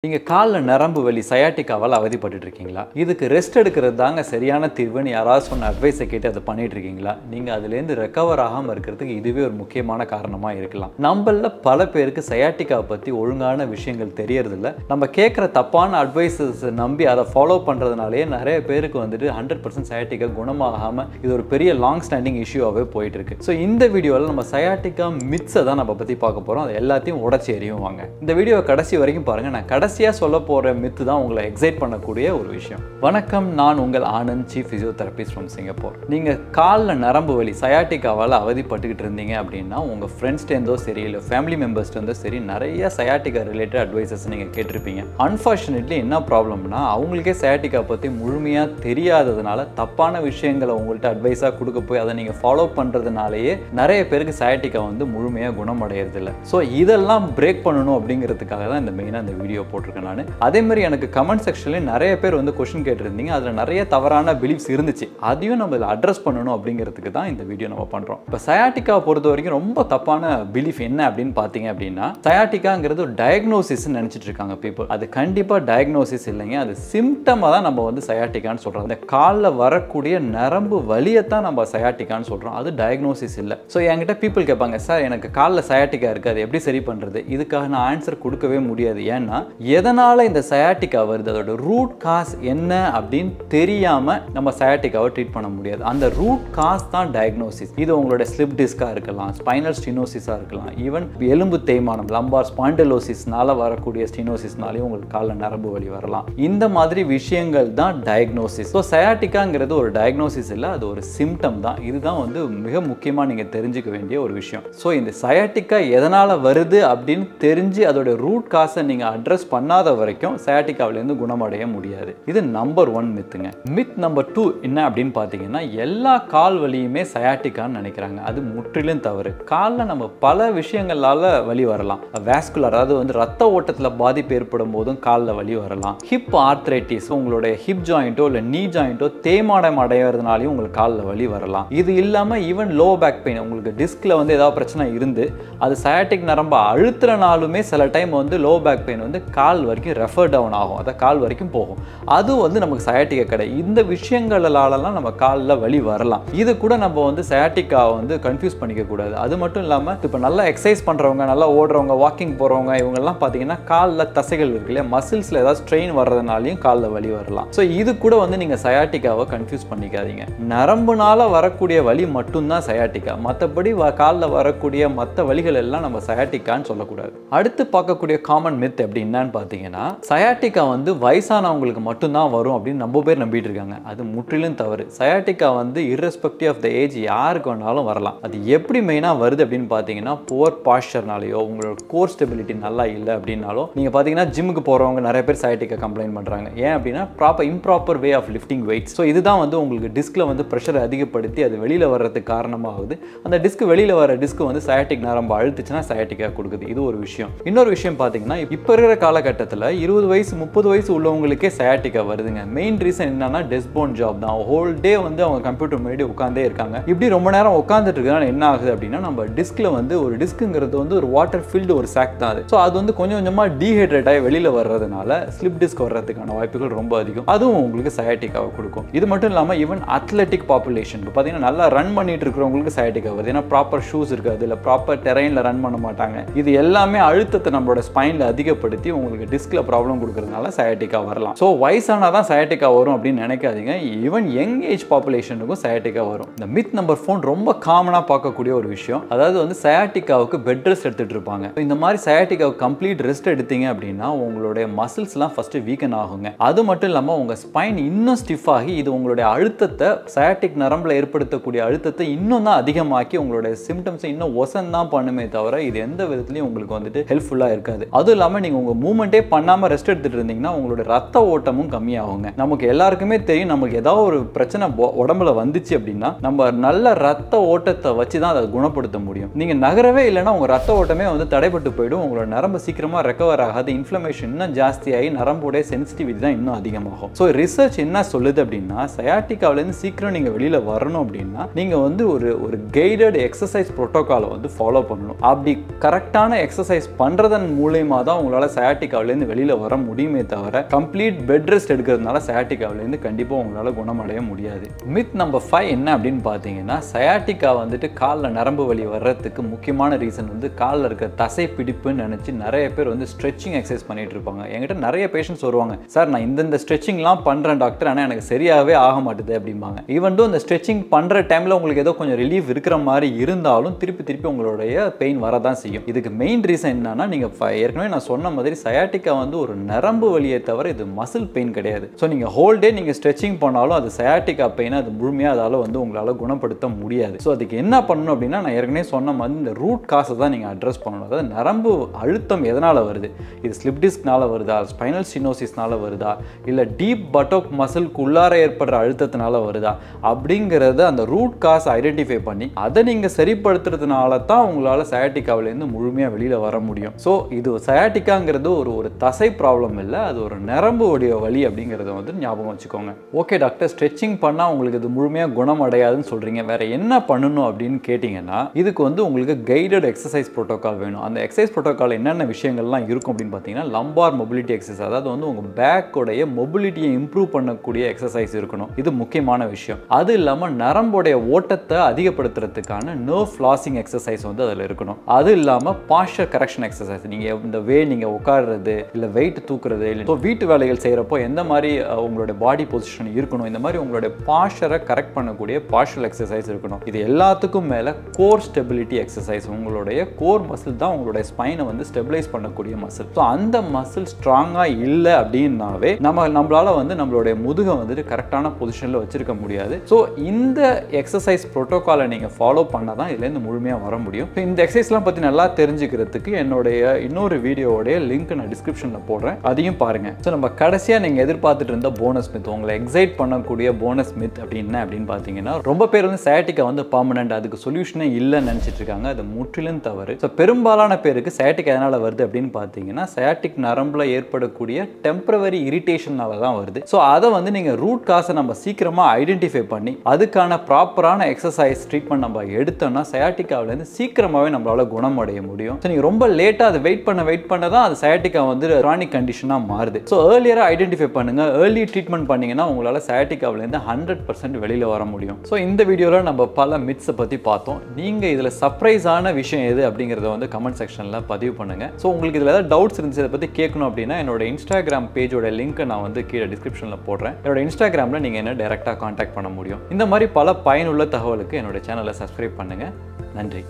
நீங்க கால்ல நரம்பு வலி சயாட்டிக்காவால அவதிப்பட்டுட்டு இருக்கீங்களா? இதுக்கு ரெஸ்ட் எடுக்கிறது தாங்க சரியான தீர்வுன்னு யாராவது சொன்ன அட்வைஸை கேட்டு அதை பண்ணிட்டு இருக்கீங்களா? நீங்க அதுலேருந்து ரெக்கவர் ஆகாம இருக்கிறதுக்கு இதுவே ஒரு முக்கியமான காரணமா இருக்கலாம். நம்மள பல பேருக்கு சயாட்டிக்காவை பத்தி ஒழுங்கான விஷயங்கள் தெரியறதில்ல. நம்ம கேட்குற தப்பான அட்வைஸஸ் நம்பி அதை ஃபாலோ பண்றதுனாலே நிறைய பேருக்கு வந்துட்டு 100% சயாட்டிக்கா குணமாகாம இது ஒரு பெரிய லாங் ஸ்டாண்டிங் இஷ்யூவாகவே போயிட்டு இருக்கு. ஸோ இந்த வீடியோவில் நம்ம சயாட்டிக்கா மித்ஸை தான் நம்ம பற்றி பார்க்க போகிறோம். அது எல்லாத்தையும் உடச்சி எறியும் வாங்க. இந்த வீடியோவை கடைசி வரைக்கும் பாருங்க. நான் கடைசியாக சொல்ல போகிற மித்து தான் உங்களை எக்ஸைட் பண்ணக்கூடிய ஒரு விஷயம். வணக்கம், நான் உங்கள் Anand, chief physiotherapist from Singapore. நீங்கள் காலில் நரம்பு வலி சயாட்டிக்காவால் அவதிப்பட்டுக்கிட்டு இருந்தீங்க அப்படின்னா உங்கள் ஃப்ரெண்ட்ஸ்டேருந்தோ சரி இல்லை ஃபேமிலி மெம்பர்ஸ்டேருந்தோ சரி நிறைய சயாட்டிக்கா ரிலேட்டட் அட்வைசஸ் நீங்கள் கேட்டிருப்பீங்க. அன்ஃபார்ச்சுனேட்லி என்ன ப்ராப்ளம்னா அவங்களுக்கே சயாட்டிக்கா பற்றி முழுமையாக தெரியாததுனால தப்பான விஷயங்களை உங்கள்கிட்ட அட்வைஸாக கொடுக்க போய் அதை நீங்கள் ஃபாலோ பண்ணுறதுனாலேயே நிறைய பேருக்கு சயாட்டிக்கா வந்து முழுமையாக குணமடைகிறதில்ல. ஸோ இதெல்லாம் பிரேக் பண்ணணும் அப்படிங்கிறதுக்காக தான் இந்த மெயினாக இந்த வீடியோ போட்டிருக்கேன் நான். அதே மாதிரி எனக்கு கமெண்ட் செக்ஷன்லேயே நிறைய பேர் வந்து கொஸ்டின் கேட்டிருந்தீங்க. அதில் நிறைய தவறான பிலீஃப்ஸ் இருந்துச்சு. அதையும் நம்ம இதில் அட்ரஸ் பண்ணணும் அப்படிங்கிறதுக்கு தான் இந்த வீடியோ நம்ம பண்ணுறோம். இப்போ சயாட்டிக்காவை பொறுத்த வரைக்கும் ரொம்ப தப்பான பிலீஃப் என்ன அப்படின்னு பார்த்தீங்க அப்படின்னா, சயாட்டிக்காங்கிறது ஒரு டயக்னோசிஸ் நினச்சிட்டு இருக்காங்க பீப்புள். அது கண்டிப்பாக டயக்னோசிஸ் இல்லைங்க. அது சிம்டமாக தான் நம்ம வந்து சயாட்டிக்கான்னு சொல்கிறோம். அந்த காலில் வரக்கூடிய நரம்பு வலியத்தான் நம்ம சயாட்டிக்கான்னு சொல்கிறோம். அது டயக்னோசிஸ் இல்லை. ஸோ என்கிட்ட பீப்புள் கேட்பாங்க, சார் எனக்கு காலில் சயாட்டிக்கா இருக்குது, அது எப்படி சரி பண்ணுறது? இதுக்காக நான் ஆன்சர் கொடுக்கவே முடியாது. ஏன்னா எதனால் இந்த சயாட்டிக்கா வருது, அதோட ரூட் காஸ் என்ன அப்படின்னு தெரியாமல் நம்ம சயாட்டிக்காவை ட்ரீட் பண்ண முடியாது. அந்த ரூட் காஸ் தான் டயக்னோசிஸ். இது உங்களோட ஸ்லிப் டிஸ்காக இருக்கலாம், ஸ்பைனல் ஸ்டினோசிஸாக இருக்கலாம், ஈவன் எலும்பு தேய்மானம் லம்பார் ஸ்பாண்டிலோசிஸ்னால வரக்கூடிய ஸ்டினோசிஸ்னாலேயும் உங்களுக்கு காலில் நரம்பு வலி வரலாம். இந்த மாதிரி விஷயங்கள் தான் டயக்னோசிஸ். ஸோ சயாட்டிக்காங்கிறது ஒரு டயக்னோசிஸ் இல்லை, அது ஒரு சிம்டம் தான். இதுதான் வந்து மிக முக்கியமாக நீங்கள் தெரிஞ்சுக்க வேண்டிய ஒரு விஷயம். ஸோ இந்த சயாட்டிக்கா எதனால் வருது அப்படின்னு தெரிஞ்சு அதோட ரூட் காஸை நீங்கள் அட்ரஸ் பண்ணாத வரைக்கும் சயாட்டிக்காவிலேருந்து குணமடைய முடியாது. இது நம்பர் 1 மித்துங்க. மித் நம்பர் 2 என்ன அப்படின்னு பார்த்தீங்கன்னா, எல்லா கால் வலியுமே சயாட்டிக்கான்னு நினைக்கிறாங்க. அது முற்றிலும் தவறு. காலில் நம்ம பல விஷயங்களால வலி வரலாம். வாஸ்குலர், அதாவது வந்து ரத்த ஓட்டத்தில் பாதிப்பு ஏற்படும் போதும் காலில் வலி வரலாம். ஹிப் ஆர்த்ரைட்டிஸ், உங்களுடைய ஹிப் ஜாயிண்ட்டோ இல்லை நீ ஜாயிண்ட்டோ தேய்மானம் அடைகிறதுனாலையும் உங்களுக்கு காலில் வலி வரலாம். இது இல்லாமல் ஈவன் லோ பேக் பெயின், உங்களுக்கு டிஸ்கில் வந்து ஏதாவது பிரச்சனை இருந்து அது சயாட்டிக் நரம்பு அழுத்துறனாலுமே சில டைம் வந்து லோ பேக் பெயின் வந்து கால் வரைக்கும் ரெஃபர் டவுன் ஆகும், அதை கால் வரைக்கும் போகும். அது வந்து நமக்கு சயாட்டிக்கா கிடையாது. இந்த விஷயங்களாலலாம் நம்ம காலில் வலி வரலாம். இது கூட நம்ம வந்து சயாட்டிக்காவை வந்து கன்ஃபியூஸ் பண்ணிக்க கூடாது. அது மட்டும் இல்லாமல் இப்போ நல்லா எக்ஸசைஸ் பண்ணுறவங்க, நல்லா ஓடுறவங்க, வாக்கிங் போகிறவங்க, இவங்கெல்லாம் பார்த்தீங்கன்னா காலில் தசைகள் இருக்கு இல்லையா, மசில்ஸில் ஏதாவது ஸ்ட்ரெயின் வர்றதுனாலையும் காலில் வலி வரலாம். ஸோ இது கூட வந்து நீங்கள் சயாட்டிக்காவை கன்ஃபியூஸ் பண்ணிக்காதீங்க. நரம்புனால வரக்கூடிய வலி மட்டும்தான் சயாட்டிக்கா. மற்றபடி காலில் வரக்கூடிய மற்ற வலிகள் எல்லாம் நம்ம சயாட்டிக்கான்னு சொல்லக்கூடாது. அடுத்து பார்க்கக்கூடிய காமன் மித் எப்படி என்னன்னு பார்த்தீங்கன்னா, சயாட்டிக்கா வந்து வயசானவங்களுக்கு மட்டும்தான் வரும் அப்படின்னு ரொம்ப பேர் நம்பிட்டு இருக்காங்க. அது முற்றிலும் தவறு. சயாட்டிக்கா வந்து irrespective ஆஃப் த ஏஜ் யாருக்கு வேணாலும் வரலாம். அது எப்படி மெயினாக வருது அப்படின்னு பார்த்தீங்கன்னா, புவர் பாஸ்டர்னாலேயோ உங்களோட கோர் ஸ்டெபிலிட்டி நல்லா இல்லை அப்படின்னாலும், நீங்கள் பார்த்தீங்கன்னா ஜிம்முக்கு போகிறவங்க நிறைய பேர் சயாட்டிக்கா கம்ப்ளைண்ட் பண்ணுறாங்க. ஏன் அப்படின்னா improper way of lifting weights. So இதுதான் வந்து உங்களுக்கு டிஸ்கில் வந்து ப்ரெஷரை அதிகப்படுத்தி அது வெளியில் வர்றதுக்கு காரணமாகுது. அந்த டிஸ்க் வெளியில் வர டிஸ்க் வந்து சயாட்டிக் நரம்பு அழுத்துச்சுன்னா சயாட்டிக்கா கொடுக்குது. இது ஒரு விஷயம். இன்னொரு விஷயம் பார்த்தீங்கன்னா, இப்போ இருக்கிற காலகட்டத்தில் 20 வயசு 30 வயசு உள்ளவங்களுக்கே சயாட்டிக்கா வருதுங்க. மெயின் ரீசன் என்னன்னா டெஸ்க்போன் ஜாப் தான். ஹோல் டே வந்து அவங்க கம்ப்யூட்டர் முன்னாடி உட்காந்தே இருக்காங்க. இப்படி ரொம்ப நேரம் உட்காந்துட்டு இருக்கனால என்ன ஆகுது அப்படின்னா, நம்ம டிஸ்கில் வந்து ஒரு டிஸ்க்குங்கிறது வந்து ஒரு வாட்டர் ஃபில்டு ஒரு சாக் தான் அது. ஸோ அது வந்து கொஞ்சம் கொஞ்சமாக டீஹைட்ரேட் ஆகி வெளியில் வர்றதுனால ஸ்லிப் டிஸ்க் வர்றதுக்கான வாய்ப்புகள் ரொம்ப அதிகம். அதுவும் உங்களுக்கு சயாட்டிக்காவை கொடுக்கும். இது மட்டும் இல்லாமல் ஈவன் அத்லெட்டிக் பாப்புலேஷன் இப்போ பார்த்தீங்கன்னா நல்லா ரன் பண்ணிட்டு இருக்கிறவங்களுக்கு சயாட்டிக்கா வருது. ஏன்னா ப்ராப்பர் ஷூஸ் இருக்காது, இல்லை ப்ராப்பர் டெரைனில் ரன் பண்ண மாட்டாங்க. இது எல்லாமே அழுத்தத்தை நம்மளோட ஸ்பைனில் அதிகப்படுத்தி உங்களுக்கு டிஸ்கில் ப்ராப்ளம் கொடுக்கறதுனால சயாட்டிக்கா வரலாம். ஸோ வயசானால் தான் சயாட்டிக்கா வரும் அப்படின்னு நினைக்காதீங்க. ஈவன் யங் ஏஜ் பாப்புலேஷனுக்கும் சயாட்டிக்கா வரும். இந்த மித் நம்பர் 4 ரொம்ப காமனாக பார்க்கக்கூடிய ஒரு விஷயம். அதாவது வந்து சயாட்டிக்காவுக்கு பெட் ரெஸ்ட் எடுத்துகிட்டு இருப்பாங்க. இந்த மாதிரி சயாட்டிக்காவுக்கு கம்ப்ளீட் ரெஸ்ட் எடுத்தீங்க அப்படின்னா உங்களுடைய மசில்ஸ்லாம் ஃபஸ்ட்டு வீக்கன் ஆகுங்க. அது மட்டும் இல்லாமல் உங்கள் ஸ்பைன் இன்னும் ஸ்டிஃப் ஆகி இது உங்களுடைய அழுத்தத்தை, சயாட்டிக் நரம்பில் ஏற்படுத்தக்கூடிய அழுத்தத்தை இன்னும் தான் அதிகமாக்கி உங்களுடைய சிம்டம்ஸை இன்னும் ஒசன் தான் பண்ணுமே தவிர இது எந்த விதத்துலையும் உங்களுக்கு வந்துட்டு ஹெல்ப்ஃபுல்லாக இருக்காது. அதுவும் இல்லாமல் நீங்கள் உங்கள் மூவ்மெண்ட்டே பண்ணாமல் ரெஸ்ட் எடுத்துகிட்டு இருந்தீங்கன்னா உங்களோட ரத்த ஓட்டமும் கம்மியாகுங்க. நமக்கு எல்லாருக்குமே தெரியும், நமக்கு ஏதாவது ஒரு பிரச்சனை உடம்புல வந்துச்சு அப்படின்னா நம்ம நல்ல ரத்த ஓட்டத்தை வச்சு தான் அதை குணப்படுத்த முடியும். நீங்கள் நகரவே இல்லைன்னா உங்கள் ரத்த ஓட்டமே வந்து தடைப்பட்டு போயிடும். உங்களோட நரம்பு சீக்கிரமாக ரெக்கவர் ஆகாது. இன்ஃப்ளமேஷன் இன்னும் ஜாஸ்தியாகி நரம்போடைய சென்சிட்டிவிட்டி தான் இன்னும் அதிகமாகும். ஸோ ரிசர்ச் என்ன சொல்லுது அப்படின்னா, சயாட்டிக்காவிலேருந்து சீக்கிரம் நீங்கள் வெளியில் வரணும் அப்படின்னா நீங்கள் வந்து ஒரு கைடட் எக்ஸசைஸ் ப்ரோட்டோகாலை வந்து ஃபாலோ பண்ணணும். அப்படி கரெக்டான எக்ஸசைஸ் பண்ணுறதன் மூலயமா தான் உங்களால் சயாட்டிக் சயாட்டிகாவிலேருந்து வெளியில் வர முடியுமே தவிர கம்ப்ளீட் பெட் ரெஸ்ட் எடுக்கிறதுனால சயாட்டிகாவிலேருந்து கண்டிப்பாக உங்களால் குணமடைய முடியாது. மித் நம்பர் 5 என்ன அப்படின்னு பார்த்தீங்கன்னா, சயாட்டிகா வந்துட்டு காலில் நரம்பு வலி வர்றதுக்கு முக்கியமான ரீசன் வந்து காலில் இருக்க தசை பிடிப்புன்னு நினச்சி நிறைய பேர் வந்து ஸ்ட்ரெச்சிங் எக்ஸசைஸ் பண்ணிட்டு இருப்பாங்க. என்கிட்ட நிறைய பேஷண்ட்ஸ் வருவாங்க, சார் நான் இந்த ஸ்ட்ரெச்சிங்லாம் பண்ணுறேன் டாக்டர், ஆனால் எனக்கு சரியாகவே ஆக மாட்டுது அப்படிம்பாங்க. ஈவன் தோ இந்த ஸ்ட்ரெச்சிங் பண்ணுற டைமில் உங்களுக்கு ஏதோ கொஞ்சம் ரிலீஃப் இருக்கிற மாதிரி இருந்தாலும் திருப்பி உங்களுடைய பெயின் வரதான் செய்யும். இதுக்கு மெயின் ரீசன் என்னன்னா, நீங்கள் ஏற்கனவே நான் சொன்ன மாதிரி சயாட்டிகா வந்து ஒரு நரம்பு வலியை தவிர இது மசில் பெயின் கிடையாது. ஸோ நீங்கள் ஹோல் டே நீங்கள் ஸ்ட்ரெச்சிங் பண்ணாலும் அது சயாட்டிகா பெயினை அது முழுமையாக அதால் வந்து உங்களால் குணப்படுத்த முடியாது. ஸோ அதுக்கு என்ன பண்ணணும் அப்படின்னா, நான் ஏற்கனவே சொன்ன மாதிரி இந்த ரூட் காசை தான் நீங்கள் அட்ரஸ் பண்ணணும். அதாவது நரம்பு அழுத்தம் எதனால் வருது, இது ஸ்லிப் டிஸ்க்னால வருதா, ஸ்பைனல் ஸ்டினோசிஸ்னால வருதா, இல்லை டீப் பட்டோக் மசிலுக்கு உள்ளார ஏற்படுற அழுத்தத்தினால வருதா அப்படிங்கிறத அந்த ரூட் காசை ஐடென்டிஃபை பண்ணி அதை நீங்கள் சரிப்படுத்துறதுனால தான் உங்களால் சயாட்டிகாவிலேருந்து முழுமையாக வெளியில் வர முடியும். ஸோ இது சயாட்டிகாங்கிறது ஒரு தசை ப்ராப்ளம் இல்லை, அது ஒரு நரம்பு உடைய வலி அப்படிங்கிறத வந்து ஞாபகம் வச்சுக்கோங்க. ஓகே டாக்டர், ஸ்ட்ரெச்சிங் பண்ணால் உங்களுக்கு இது முழுமையாக குணம் அடையாதுன்னு சொல்கிறீங்க, வேற என்ன பண்ணணும் அப்படின்னு கேட்டிங்கன்னா, இதுக்கு வந்து உங்களுக்கு கைடட் எக்ஸசைஸ் ப்ரோட்டோகால் வேணும். அந்த எக்ஸசைஸ் ப்ரோட்டோகால் என்னென்ன விஷயங்கள்லாம் இருக்கும் அப்படின்னு பார்த்தீங்கன்னா, லம்பார் மொபிலிட்டி எக்ஸசைஸ், அதாவது வந்து உங்கள் பேக்கோடைய மொபிலிட்டியை இம்ப்ரூவ் பண்ணக்கூடிய எக்ஸசைஸ் இருக்கணும். இது முக்கியமான விஷயம். அது இல்லாமல் நரம்போடைய ஓட்டத்தை அதிகப்படுத்துறதுக்கான நர்வ் ஃப்ளாசிங் எக்ஸசைஸ் வந்து அதில் இருக்கணும். அது இல்லாமல் பாஸ்டர் கரெக்ஷன் எக்ஸசைஸ், நீங்கள் இந்த நீங்கள் உட்காடுறது இல்லை வெயிட் தூக்குறது இல்லை வீட்டு வேலைகள் செய்கிறப்போ எந்த மாதிரி உங்களுடைய பாடி பொசிஷன் இருக்கணும், இந்த மாதிரி உங்களுடைய பாஸ்டரை கரெக்ட் பண்ணக்கூடிய பாஸ்டர் எக்ஸசைஸ் இருக்கணும். இது எல்லாத்துக்கும் மேலே கோர் ஸ்டெபிலிட்டி எக்ஸசைஸ், உங்களுடைய கோர் மசில் தான் உங்களுடைய ஸ்பைனை வந்து ஸ்டெபிலைஸ் பண்ணக்கூடிய மசில். ஸோ அந்த மசில் ஸ்ட்ராங்காக இல்லை அப்படின்னாவே நம்மளால வந்து நம்மளுடைய முதுகை வந்துட்டு கரெக்டான பொசிஷனில் வச்சிருக்க முடியாது. ஸோ இந்த எக்ஸசைஸ் ப்ரோட்டோகாலை நீங்கள் ஃபாலோ பண்ணால் தான் இதுலேருந்து முழுமையாக வர முடியும். ஸோ இந்த எக்ஸசைஸ்லாம் பற்றி நல்லா தெரிஞ்சுக்கிறதுக்கு என்னுடைய இன்னொரு வீடியோடைய லிங்க் நான் டிஸ்கிரிப்ஷனில் போடுறேன், அதையும் பாருங்கள். ஸோ நம்ம கடைசியாக நீங்கள் எதிர்பார்த்துட்டு இருந்த போனஸ் மித், உங்களை எக்ஸைட் பண்ணக்கூடிய போனஸ் மித் அப்படின்னு பார்த்தீங்கன்னா, ரொம்ப பேர் வந்து சயாட்டிகா வந்து பர்மனன்ட், அதுக்கு சொல்யூஷனே இல்லைன்னு நினச்சிட்டு இருக்காங்க. அது முற்றிலும் தவறு. ஸோ பெரும்பாலான பேருக்கு சயாட்டிகா எதனால் வருது அப்படின்னு பார்த்தீங்கன்னா, சயாட்டிக் நரம்பில் ஏற்படக்கூடிய டெம்பரவரி இரிட்டேஷனால தான் வருது. ஸோ அதை வந்து நீங்கள் ரூட் காசை நம்ம சீக்கிரமாக ஐடென்டிஃபை பண்ணி அதுக்கான ப்ராப்பரான எக்ஸசைஸ் ட்ரீட்மெண்ட் நம்ம எடுத்தோம்னா சயாட்டிகாவிலேருந்து சீக்கிரமாகவே நம்மளால குணமடைய முடியும். ஸோ நீங்கள் ரொம்ப லேட்டாக அதை வெயிட் பண்ண தான் அது சயாட்டிகா வந்து கிரானிக் கண்டிஷனாக மாறுது. ஸோ ஏர்லியராக ஐடென்டிஃபை பண்ணுங்க, ஏர்லி ட்ரீட்மெண்ட் பண்ணீங்கன்னா உங்களால் சயாட்டிகாவிலேருந்து 100% வெளியில் வர முடியும். ஸோ இந்த வீடியோவில் நம்ம பல மித்ஸை பற்றி பார்த்தோம். நீங்கள் இதில் சர்ப்ரைஸான விஷயம் எது அப்படிங்கிறத வந்து கமெண்ட் செக்ஷனில் பதிவு பண்ணுங்க. ஸோ உங்களுக்கு இதில் ஏதாவது டவுட்ஸ் இருந்துச்சு இதை பற்றி கேட்கணும் அப்படின்னா என்னோட இன்ஸ்டாகிராம் பேஜோட லிங்க்கை நான் வந்து கீழே டிஸ்கிரிப்ஷனில் போடுறேன். என்னோட இன்ஸ்டாகிராமில் நீங்கள் என்ன டைரெக்டாக காண்டாக்ட் பண்ண முடியும். இந்த மாதிரி பல பயனுள்ள தகவலுக்கு என்னோட சேனலை சப்ஸ்கிரைப் பண்ணுங்கள். நன்றி.